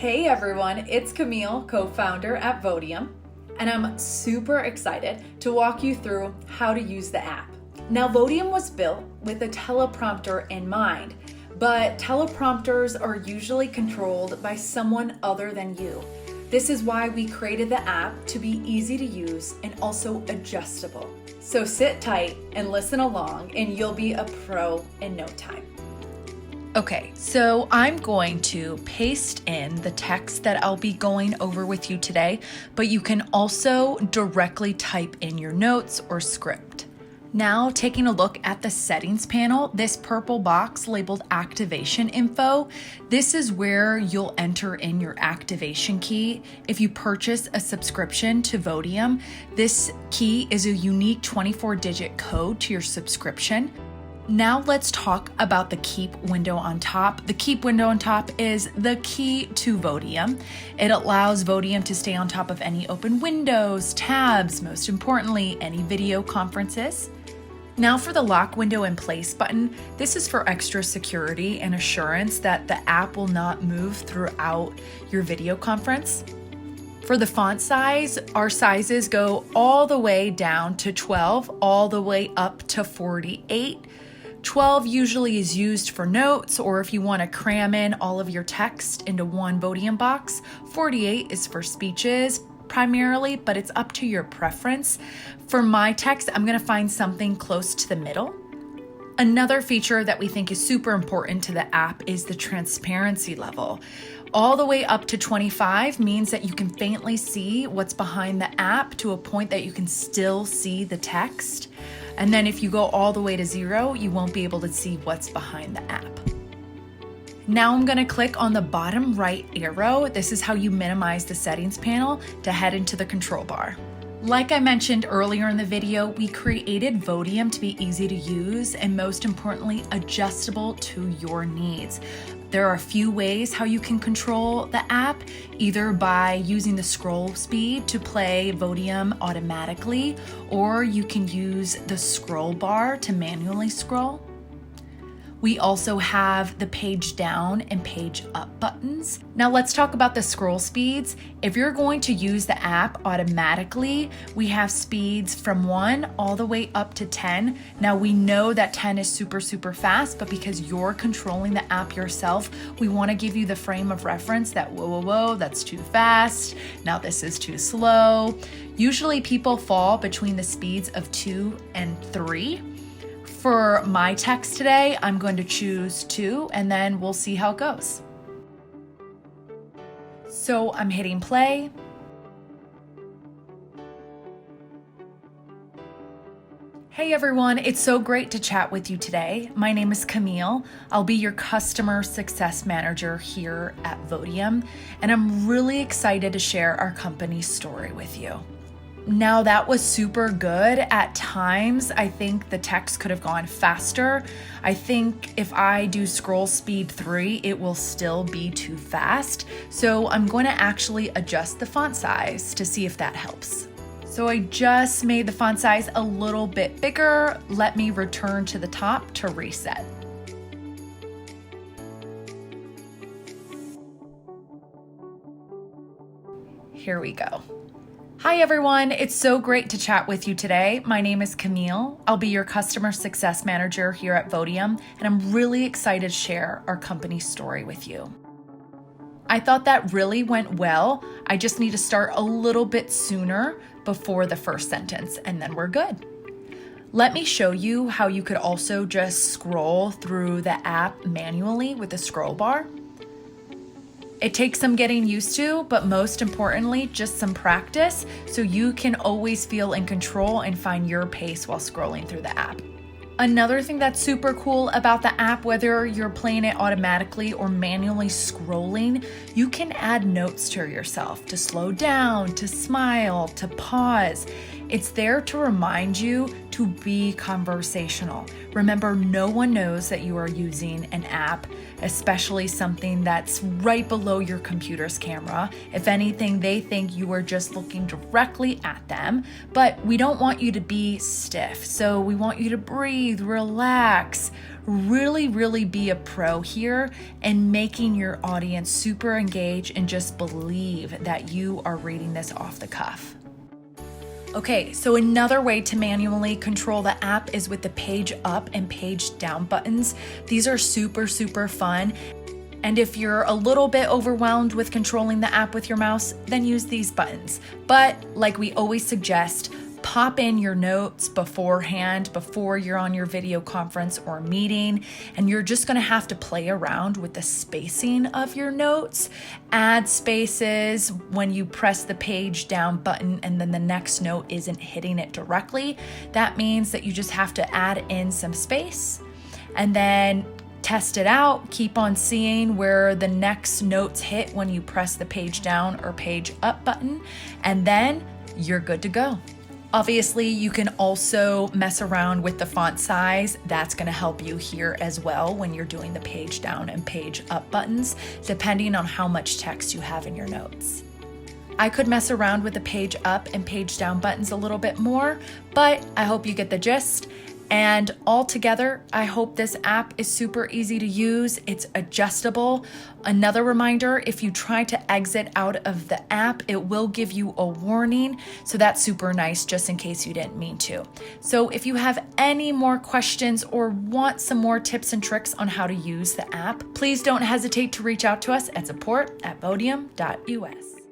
Hey everyone, it's Camille, co-founder at VODIUM, and I'm super excited to walk you through how to use the app. Now, VODIUM was built with a teleprompter in mind, but teleprompters are usually controlled by someone other than you. This is why we created the app to be easy to use and also adjustable. So sit tight and listen along, and you'll be a pro in no time. Okay, so I'm going to paste in the text that I'll be going over with you today, but you can also directly type in your notes or script. Now, taking a look at the settings panel, this purple box labeled activation info, this is where you'll enter in your activation key. If you purchase a subscription to VODIUM, this key is a unique 24-digit code to your subscription. Now let's talk about the keep window on top. The keep window on top is the key to VODIUM. It allows VODIUM to stay on top of any open windows, tabs, most importantly, any video conferences. Now for the lock window in place button, this is for extra security and assurance that the app will not move throughout your video conference. For the font size, our sizes go all the way down to 12, all the way up to 48. 12 usually is used for notes, or if you want to cram in all of your text into one VODIUM box. 48 is for speeches primarily, but it's up to your preference. For my text, I'm going to find something close to the middle. Another feature that we think is super important to the app is the transparency level. All the way up to 25 means that you can faintly see what's behind the app to a point that you can still see the text. And then if you go all the way to 0, you won't be able to see what's behind the app. Now I'm gonna click on the bottom right arrow. This is how you minimize the settings panel to head into the control bar. Like I mentioned earlier in the video, we created VODIUM to be easy to use and most importantly, adjustable to your needs. There are a few ways how you can control the app, either by using the scroll speed to play VODIUM automatically, or you can use the scroll bar to manually scroll. We also have the page down and page up buttons. Now let's talk about the scroll speeds. If you're going to use the app automatically, we have speeds from 1 all the way up to 10. Now we know that 10 is super fast, but because you're controlling the app yourself, we want to give you the frame of reference that whoa, that's too fast. Now this is too slow. Usually people fall between the speeds of 2 and 3. For my text today, I'm going to choose 2 and then we'll see how it goes. So I'm hitting play. Hey everyone, it's so great to chat with you today. My name is Camille. I'll be your customer success manager here at VODIUM, and I'm really excited to share our company's story with you. Now that was super good. At times, I think the text could have gone faster. I think if I do scroll speed 3, it will still be too fast. So I'm going to actually adjust the font size to see if that helps. So I just made the font size a little bit bigger. Let me return to the top to reset. Here we go. Hi everyone, it's so great to chat with you today. My name is Camille. I'll be your customer success manager here at VODIUM, and I'm really excited to share our company story with you. I thought that really went well. I just need to start a little bit sooner before the first sentence, and then we're good. Let me show you how you could also just scroll through the app manually with the scroll bar. It takes some getting used to, but most importantly, just some practice so you can always feel in control and find your pace while scrolling through the app. Another thing that's super cool about the app, whether you're playing it automatically or manually scrolling, you can add notes to yourself to slow down, to smile, to pause. It's there to remind you to be conversational. Remember, no one knows that you are using an app, especially something that's right below your computer's camera. If anything, they think you are just looking directly at them, but we don't want you to be stiff. So we want you to breathe, relax, really be a pro here and making your audience super engaged and just believe that you are reading this off the cuff. Okay, so another way to manually control the app is with the page up and page down buttons. These are super fun. And if you're a little bit overwhelmed with controlling the app with your mouse, then use these buttons. But like we always suggest, pop in your notes beforehand, before you're on your video conference or meeting, and you're just gonna have to play around with the spacing of your notes. Add spaces when you press the page down button and then the next note isn't hitting it directly. That means that you just have to add in some space and then test it out. Keep on seeing where the next notes hit when you press the page down or page up button, and then you're good to go. Obviously, you can also mess around with the font size. That's going to help you here as well when you're doing the page down and page up buttons, depending on how much text you have in your notes. I could mess around with the page up and page down buttons a little bit more, but I hope you get the gist. And altogether, I hope this app is super easy to use. It's adjustable. Another reminder, if you try to exit out of the app, it will give you a warning. So that's super nice, just in case you didn't mean to. So if you have any more questions or want some more tips and tricks on how to use the app, please don't hesitate to reach out to us at support@vodium.us.